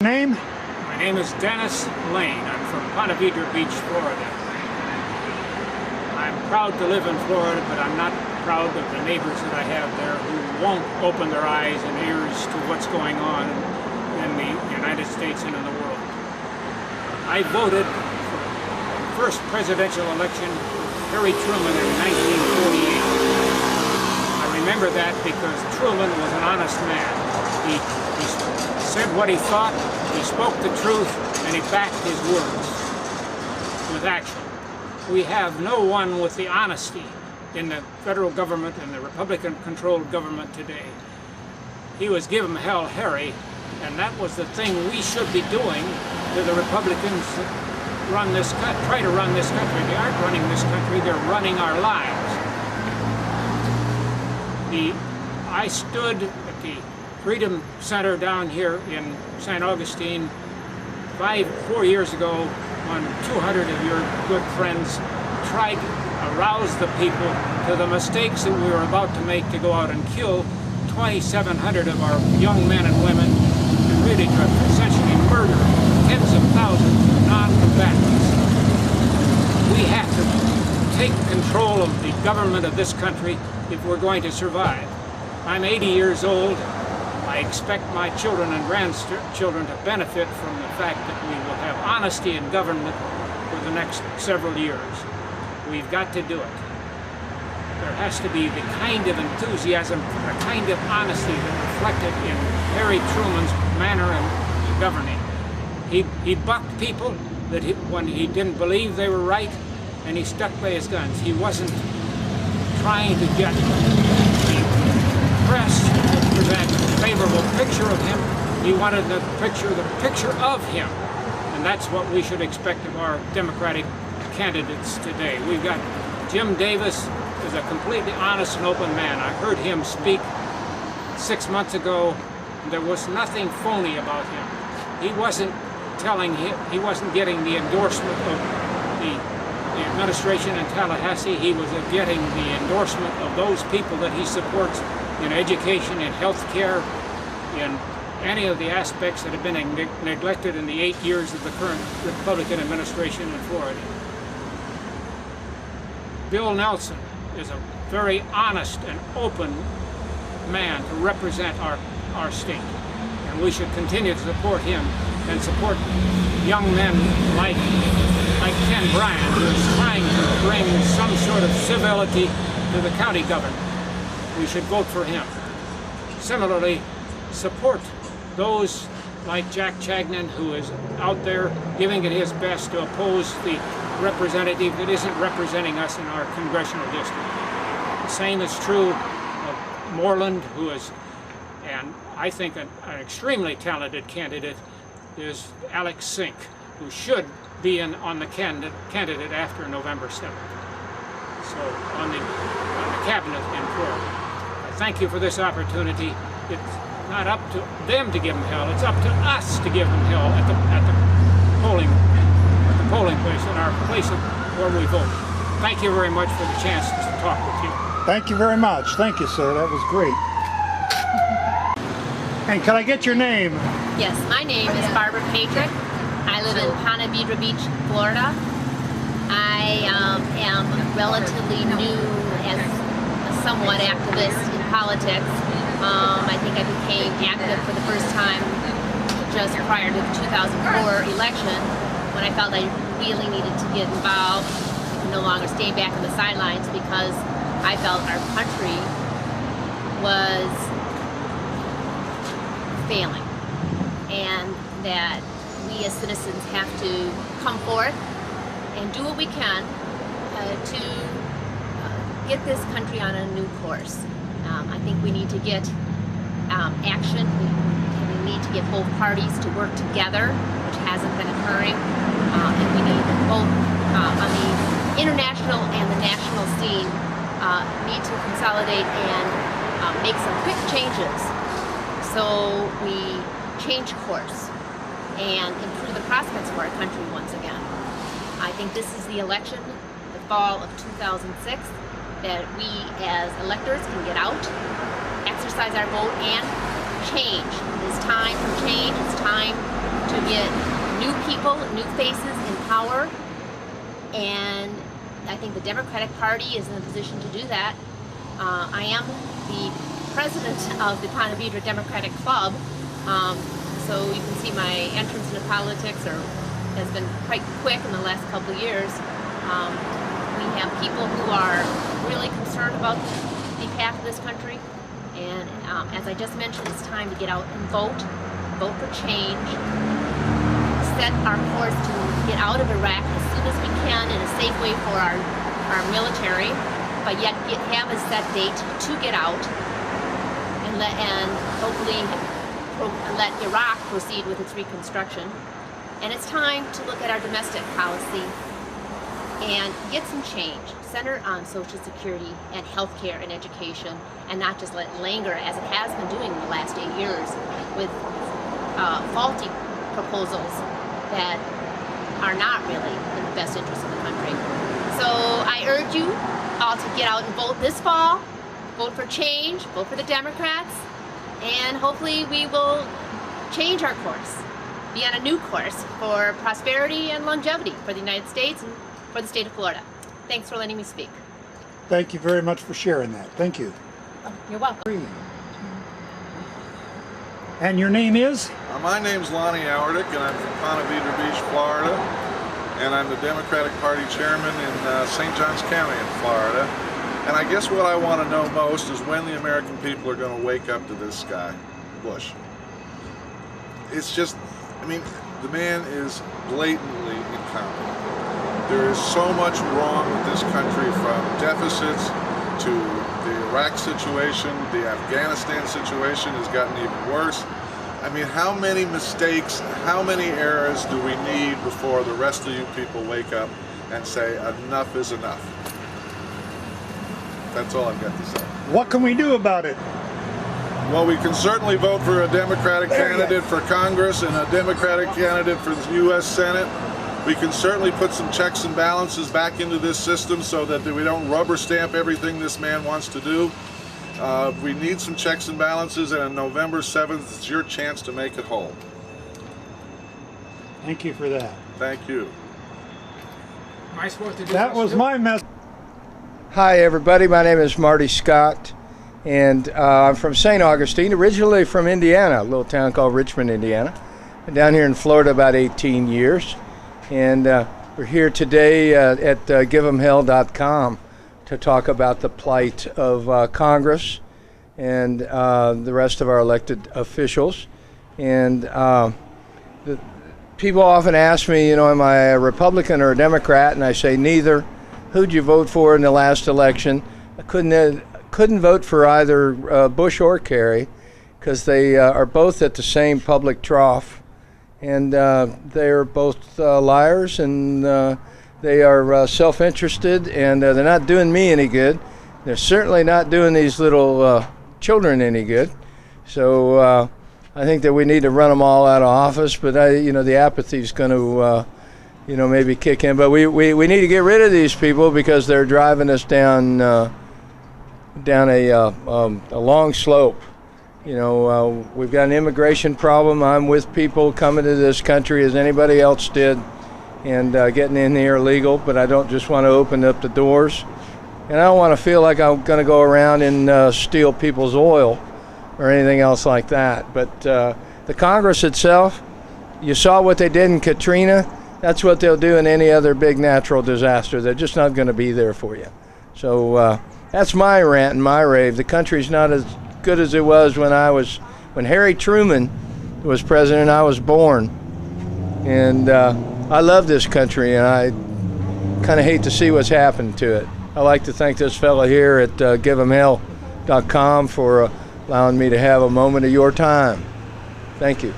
Name? My name is Dennis Lane. I'm from Ponte Vedra Beach, Florida. I'm proud to live in Florida, but I'm not proud of the neighbors that I have there who won't open their eyes and ears to what's going on in the United States and in the world. I voted for the first presidential election for Harry Truman in 1948. I remember that because Truman was an honest man. He said what he thought, he spoke the truth, and he backed his words with action. We have no one with the honesty in the federal government and the Republican-controlled government today. He was given hell, Harry, and that was the thing we should be doing to the Republicans that run this country, try to run this country. They aren't running this country, they're running our lives. I stood at the Freedom Center down here in St. Augustine 4 years ago when 200 of your good friends tried to arouse the people to the mistakes that we were about to make to go out and kill 2,700 of our young men and women and really to essentially murder tens of thousands of non-combatants. We have to take control of the government of this country if we're going to survive. I'm 80 years old. I expect my children and grandchildren to benefit from the fact that we will have honesty in government for the next several years. We've got to do it. There has to be the kind of enthusiasm, the kind of honesty that reflected in Harry Truman's manner of governing. He bucked people when he didn't believe they were right, and he stuck by his guns. He wasn't trying to get the press to present a favorable picture of him. He wanted the picture of him. And that's what we should expect of our Democratic candidates today. We've got Jim Davis is a completely honest and open man. I heard him speak 6 months ago. There was nothing phony about him. He wasn't getting the endorsement of the administration in Tallahassee. He was getting the endorsement of those people that he supports in education, in health care, in any of the aspects that have been neglected in the 8 years of the current Republican administration in Florida. Bill Nelson is a very honest and open man to represent our state. And we should continue to support him and support young men like Ken Bryant, who is trying to bring some sort of civility to the county government. We should vote for him. Similarly, support those like Jack Chagnon, who is out there giving it his best to oppose the representative that isn't representing us in our congressional district. The same is true of Moreland, who is, and I think an extremely talented candidate, is Alex Sink, who should be on the candidate after November 7th. So on the cabinet in Florida. I thank you for this opportunity. It's not up to them to give them hell. It's up to us to give them hell at the polling place, in our place where we vote. Thank you very much for the chance to talk with you. Thank you very much. Thank you, sir. That was great. And can I get your name? Yes, my name is Barbara Patrick. I live in Ponte Vedra Beach, Florida. I am relatively new as a somewhat activist in politics. I think I became active for the first time just prior to the 2004 election, when I felt I really needed to get involved and no longer stay back on the sidelines, because I felt our country was failing, and that we as citizens have to come forth and do what we can to get this country on a new course. I think we need to get action. We need to get both parties to work together, which hasn't been occurring. And we need both on the international and the national scene need to consolidate and make some quick changes so we change course and improve the prospects for our country once again. I think this is the election, the fall of 2006, that we as electors can get out, exercise our vote, and change. It is time for change. It's time get new people, new faces in power, and I think the Democratic Party is in a position to do that. I am the president of the Ponte Vedra Democratic Club, so you can see my entrance into politics has been quite quick in the last couple of years. We have people who are really concerned about the path of this country, and as I just mentioned, it's time to get out and vote for change, set our course to get out of Iraq as soon as we can in a safe way for our military, but yet have a set date to get out, and hopefully let Iraq proceed with its reconstruction. And it's time to look at our domestic policy and get some change centered on Social Security and healthcare and education, and not just let it linger as it has been doing in the last 8 years with faulty proposals that are not really in the best interest of the country. So I urge you all to get out and vote this fall, vote for change, vote for the Democrats, and hopefully we will change our course, be on a new course for prosperity and longevity for the United States and for the state of Florida. Thanks for letting me speak. Thank you very much for sharing that. Thank you. You're welcome. And your name is? My name's Lonnie Howardick, and I'm from Ponte Vedra Beach, Florida, and I'm the Democratic Party chairman in St. Johns County in Florida. And I guess what I want to know most is when the American people are going to wake up to this guy, Bush. It's just, I mean, the man is blatantly incompetent. There is so much wrong with this country, from deficits to the Iraq situation. The Afghanistan situation has gotten even worse. I mean, how many mistakes, how many errors do we need before the rest of you people wake up and say enough is enough? That's all I've got to say. What can we do about it? Well, we can certainly vote for a Democratic candidate for Congress and a Democratic candidate for the U.S. Senate. We can certainly put some checks and balances back into this system so that we don't rubber stamp everything this man wants to do. We need some checks and balances, and on November 7th, it's your chance to make it whole. Thank you for that. Thank you. Am I supposed to do That this was too? my message. Hi everybody, my name is Marty Scott, and I'm from St. Augustine, originally from Indiana, a little town called Richmond, Indiana. Been down here in Florida about 18 years, and we're here today at giveemhell.com to talk about the plight of Congress and the rest of our elected officials. And people often ask me, you know, am I a Republican or a Democrat? And I say neither. Who'd you vote for in the last election? I couldn't vote for either Bush or Kerry, because they are both at the same public trough, and they're both liars, and they are self-interested, and they're not doing me any good. They're certainly not doing these little children any good. So I think that we need to run them all out of office, but the apathy is going to maybe kick in. But we need to get rid of these people because they're driving us down a long slope. We've got an immigration problem. I'm with people coming to this country as anybody else did, and getting in here illegal, but I don't just want to open up the doors. And I don't want to feel like I'm going to go around and steal people's oil or anything else like that. But the Congress itself, you saw what they did in Katrina. That's what they'll do in any other big natural disaster. They're just not going to be there for you. So that's my rant and my rave. The country's not as good as it was when Harry Truman was president. I was born, and I love this country, and I kind of hate to see what's happened to it. I'd like to thank this fella here at giveemhell.com for allowing me to have a moment of your time. Thank you.